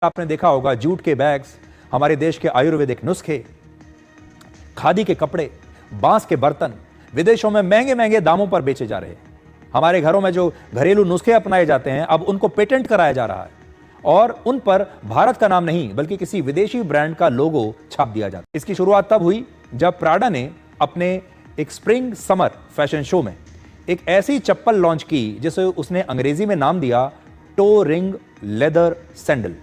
आपने देखा होगा जूट के बैग्स, हमारे देश के आयुर्वेदिक नुस्खे, खादी के कपड़े, बांस के बर्तन विदेशों में महंगे महंगे दामों पर बेचे जा रहे हैं। हमारे घरों में जो घरेलू नुस्खे अपनाए जाते हैं अब उनको पेटेंट कराया जा रहा है और उन पर भारत का नाम नहीं बल्कि किसी विदेशी ब्रांड का लोगो छाप दिया जाता है। इसकी शुरुआत तब हुई जब प्राडा ने अपने एक स्प्रिंग समर फैशन शो में एक ऐसी चप्पल लॉन्च की जिसे उसने अंग्रेजी में नाम दिया टो रिंग लेदर सैंडल।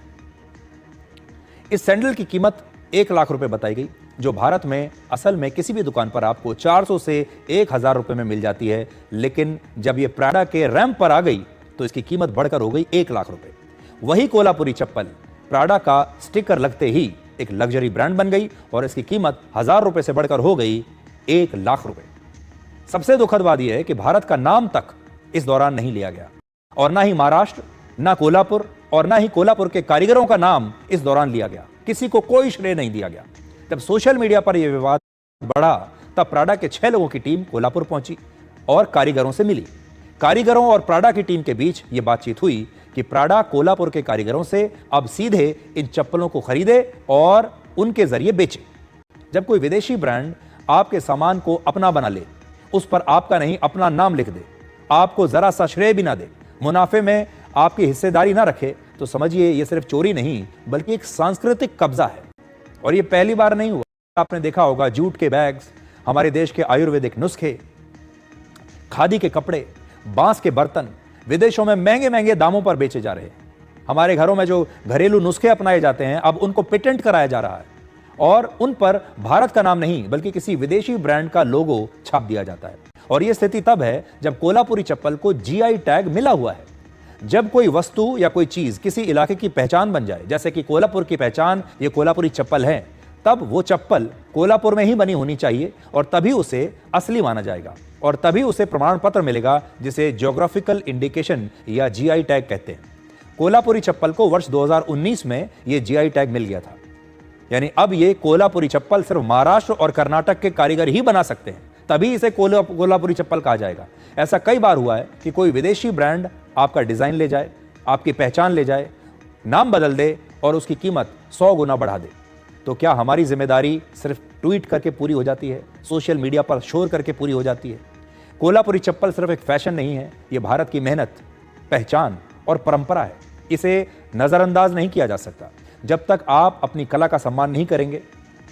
इस सैंडल की कीमत 1 लाख रुपए बताई गई, जो भारत में असल में किसी भी दुकान पर आपको 400 से 1000 रुपए में मिल जाती है। लेकिन जब यह प्राडा के रैंप पर आ गई तो इसकी कीमत बढ़कर हो गई 1 लाख रुपए। वही कोल्हापुरी चप्पल प्राडा का स्टिकर लगते ही एक लग्जरी ब्रांड बन गई और इसकी कीमत 1000 रुपए से बढ़कर हो गई 1 लाख रुपए। सबसे दुखद बात यह है कि भारत का नाम तक इस दौरान नहीं लिया गया और ना ही महाराष्ट्र, ना कोल्हापुर और ना ही कोल्हापुर के कारीगरों का नाम इस दौरान लिया गया। किसी को कोई श्रेय नहीं दिया गया। जब सोशल मीडिया पर यह विवाद बढ़ा तब प्राडा के 6 लोगों की टीम कोल्हापुर पहुंची और कारीगरों से मिली। कारीगरों और प्राडा की टीम के बीच यह बातचीत हुई कि प्राडा कोल्हापुर के कारीगरों से अब सीधे इन चप्पलों को खरीदे और उनके जरिए बेचे। जब कोई विदेशी ब्रांड आपके सामान को अपना बना ले, उस पर आपका नहीं अपना नाम लिख दे, आपको जरा सा श्रेय भी ना दे, मुनाफे में आपकी हिस्सेदारी ना रखे, तो समझिए यह सिर्फ चोरी नहीं बल्कि एक सांस्कृतिक कब्जा है। और यह पहली बार नहीं हुआ। आपने देखा होगा जूट के बैग्स, हमारे देश के आयुर्वेदिक नुस्खे, खादी के कपड़े, बांस के बर्तन विदेशों में महंगे महंगे दामों पर बेचे जा रहे हैं। हमारे घरों में जो घरेलू नुस्खे अपनाए जाते हैं अब उनको पेटेंट कराया जा रहा है और उन पर भारत का नाम नहीं बल्कि किसी विदेशी ब्रांड का लोगो छाप दिया जाता है। और यह स्थिति तब है जब कोल्हापुरी चप्पल को जीआई टैग मिला हुआ है। जब कोई वस्तु या कोई चीज किसी इलाके की पहचान बन जाए, जैसे कि कोल्हापुर की पहचान ये कोल्हापुरी चप्पल है, तब वो चप्पल कोल्हापुर में ही बनी होनी चाहिए और तभी उसे असली माना जाएगा और तभी उसे प्रमाण पत्र मिलेगा जिसे ज्योग्राफिकल इंडिकेशन या जीआई टैग कहते हैं। कोल्हापुरी चप्पल को वर्ष 2019 में यह जीआई टैग मिल गया था। यानी अब ये कोल्हापुरी चप्पल सिर्फ महाराष्ट्र और कर्नाटक के कारीगर ही बना सकते हैं, तभी इसे कोल्हापुरी चप्पल कहा जाएगा। ऐसा कई बार हुआ है कि कोई विदेशी ब्रांड आपका डिजाइन ले जाए, आपकी पहचान ले जाए, नाम बदल दे और उसकी कीमत 100 गुना बढ़ा दे। तो क्या हमारी जिम्मेदारी सिर्फ ट्वीट करके पूरी हो जाती है, सोशल मीडिया पर शोर करके पूरी हो जाती है? कोल्हापुरी चप्पल सिर्फ एक फैशन नहीं है, यह भारत की मेहनत, पहचान और परंपरा है। इसे नजरअंदाज नहीं किया जा सकता। जब तक आप अपनी कला का सम्मान नहीं करेंगे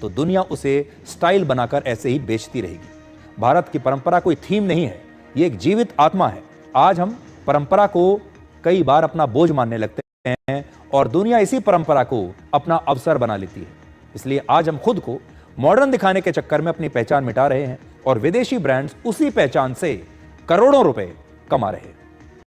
तो दुनिया उसे स्टाइल बनाकर ऐसे ही बेचती रहेगी। भारत की परंपरा कोई थीम नहीं है, यह एक जीवित आत्मा है। आज हम परंपरा को कई बार अपना बोझ मानने लगते हैं और दुनिया इसी परंपरा को अपना अवसर बना लेती है। इसलिए आज हम खुद को मॉडर्न दिखाने के चक्कर में अपनी पहचान मिटा रहे हैं और विदेशी ब्रांड्स उसी पहचान से करोड़ों रुपए कमा रहे हैं।